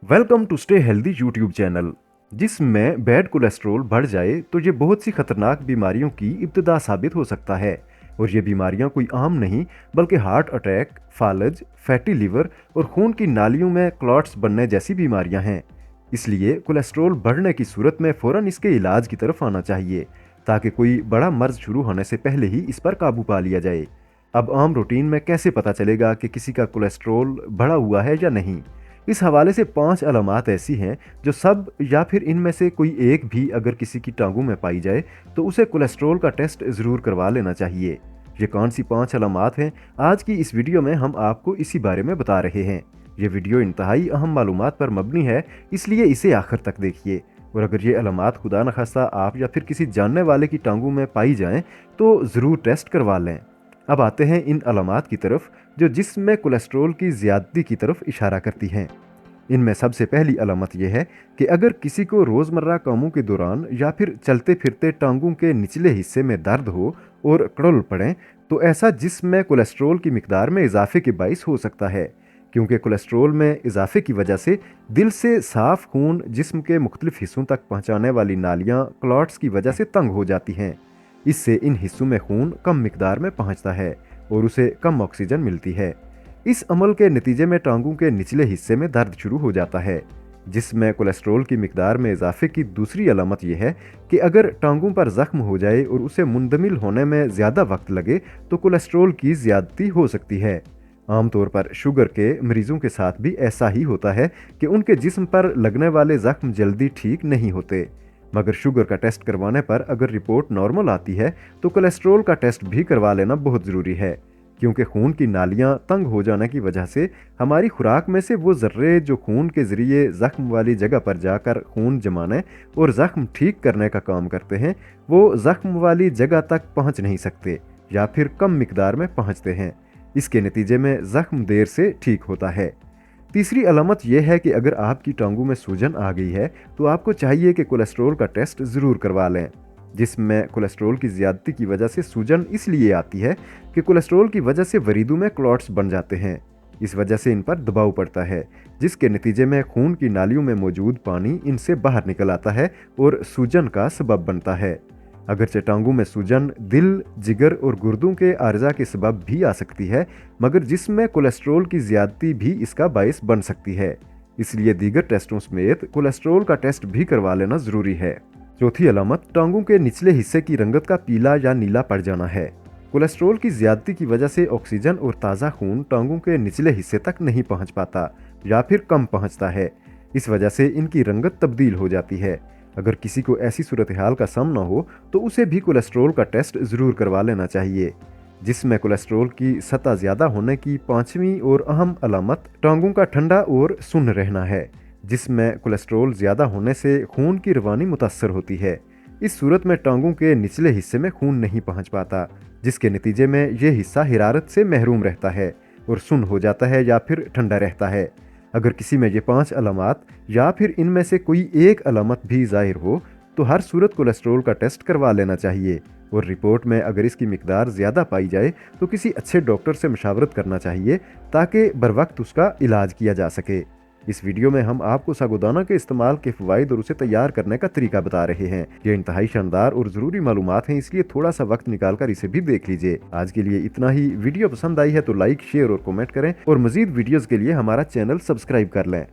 Welcome to stay healthy YouTube channel. जिसमें bad cholesterol बढ़ जाए तो ये बहुत सी खतरनाक बीमारियों की इब्तिदा साबित हो सकता है। और ये बीमारियां कोई आम नहीं बल्कि हार्ट अटैक, फालज, फैटी लिवर और खून की नालियों में क्लॉट्स बनने जैसी बीमारियां हैं। इसलिए कोलेस्ट्रॉल बढ़ने की सूरत में फ़ौरन इसके इलाज की तरफ आना चाहिए ताकि कोई बड़ा मर्ज शुरू होने से पहले ही इस पर काबू पा लिया जाए। अब आम रूटीन में कैसे पता चलेगा कि किसी का कोलेस्ट्रॉल बढ़ा हुआ है या नहीं? इस हवाले से 5 अलामात ऐसी हैं जो सब या फिर इनमें से कोई एक भी अगर किसी की टांगों में पाई जाए तो उसे कोलेस्ट्रॉल का टेस्ट ज़रूर करवा लेना चाहिए। ये कौन सी 5 अलामात हैं, आज की इस वीडियो में हम आपको इसी बारे में बता रहे हैं। ये वीडियो इंतहाई अहम मालूमात पर मबनी है, इसलिए इसे आखिर तक देखिए। और अगर ये अलामात खुदा न खास्ता आप या फिर किसी जानने वाले की टांगों में पाई जाएं तो ज़रूर टेस्ट करवा लें। अब आते हैं इन अलामात की तरफ जो जिस्म में कोलेस्ट्रॉल की ज़्यादती की तरफ इशारा करती हैं। इनमें सबसे पहली अलामत यह है कि अगर किसी को रोज़मर्रा कामों के दौरान या फिर चलते फिरते टांगों के निचले हिस्से में दर्द हो और कड़ल पड़ें तो ऐसा जिस्म में कोलेस्ट्रॉल की मिकदार में इजाफे के बाइस हो सकता है, क्योंकि कोलेस्ट्रॉल में इजाफे की वजह से दिल से साफ खून जिस्म के मुख्तलिफ हिस्सों तक पहुँचाने वाली नालियाँ क्लॉट्स की वजह से तंग हो जाती हैं। इससे इन हिस्सों में खून कम मिकदार में पहुँचता है और उसे कम ऑक्सीजन मिलती है। इस अमल के नतीजे में टांगों के निचले हिस्से में दर्द शुरू हो जाता है। जिसमें कोलेस्ट्रॉल की मिकदार में इजाफे की दूसरी अलामत यह है कि अगर टांगों पर जख्म हो जाए और उसे मुंदमिल होने में ज़्यादा वक्त लगे तो कोलेस्ट्रॉल की ज़्यादती हो सकती है। आमतौर पर शुगर के मरीजों के साथ भी ऐसा ही होता है कि उनके जिस्म पर लगने वाले जख्म जल्दी ठीक नहीं होते, मगर शुगर का टेस्ट करवाने पर अगर रिपोर्ट नॉर्मल आती है तो कोलेस्ट्रॉल का टेस्ट भी करवा लेना बहुत ज़रूरी है, क्योंकि खून की नालियां तंग हो जाने की वजह से हमारी खुराक में से वो ज़र्रे जो खून के ज़रिए ज़ख्म वाली जगह पर जाकर खून जमाने और ज़ख्म ठीक करने का काम करते हैं, वो ज़ख्म वाली जगह तक पहुंच नहीं सकते या फिर कम मिकदार में पहुंचते हैं। इसके नतीजे में ज़ख्म देर से ठीक होता है। तीसरी अलामत यह है कि अगर आपकी टांगों में सूजन आ गई है तो आपको चाहिए कि कोलेस्ट्रॉल का टेस्ट ज़रूर करवा लें। जिसमें कोलेस्ट्रॉल की ज़्यादती की वजह से सूजन इसलिए आती है कि कोलेस्ट्रॉल की वजह से वरीदों में क्लॉट्स बन जाते हैं। इस वजह से इन पर दबाव पड़ता है, जिसके नतीजे में खून की नालियों में मौजूद पानी इनसे बाहर निकल आता है और सूजन का सबब बनता है। अगरचे टांगों में सूजन दिल, जिगर और गुर्दों के आर्जा के सबब भी आ सकती है, मगर जिसमें कोलेस्ट्रॉल की ज़्यादती भी इसका बायस बन सकती है। इसलिए दीगर टेस्टों समेत कोलेस्ट्रॉल का टेस्ट भी करवा लेना ज़रूरी है। चौथी अलामत टांगों के निचले हिस्से की रंगत का पीला या नीला पड़ जाना है। कोलेस्ट्रॉल की ज़्यादती की वजह से ऑक्सीजन और ताज़ा खून टांगों के निचले हिस्से तक नहीं पहुंच पाता या फिर कम पहुंचता है। इस वजह से इनकी रंगत तब्दील हो जाती है। अगर किसी को ऐसी सूरत हाल का सामना हो तो उसे भी कोलेस्ट्रॉल का टेस्ट ज़रूर करवा लेना चाहिए। जिसमें कोलेस्ट्रॉल की सतह ज़्यादा होने की पांचवी और अहम अलामत टांगों का ठंडा और सुन्न रहना है, जिसमें कोलेस्ट्रॉल ज़्यादा होने से खून की रवानी मुतासर होती है। इस सूरत में टांगों के निचले हिस्से में खून नहीं पहुंच पाता, जिसके नतीजे में यह हिस्सा हिरारत से महरूम रहता है और सुन्न हो जाता है या फिर ठंडा रहता है। अगर किसी में ये 5 अलामात या फिर इनमें से कोई एक अलामत भी ज़ाहिर हो तो हर सूरत कोलेस्ट्रॉल का टेस्ट करवा लेना चाहिए और रिपोर्ट में अगर इसकी मिकदार ज़्यादा पाई जाए तो किसी अच्छे डॉक्टर से मशावरत करना चाहिए ताकि बरवक्त उसका इलाज किया जा सके। इस वीडियो में हम आपको सागोदाना के इस्तेमाल के फ़वाइद और उसे तैयार करने का तरीका बता रहे हैं। ये इंतहाई शानदार और ज़रूरी मालूमात हैं, इसलिए थोड़ा सा वक्त निकाल कर इसे भी देख लीजिए। आज के लिए इतना ही। वीडियो पसंद आई है तो लाइक, शेयर और कमेंट करें और मज़ीद वीडियोज़ के लिए हमारा चैनल सब्सक्राइब कर लें।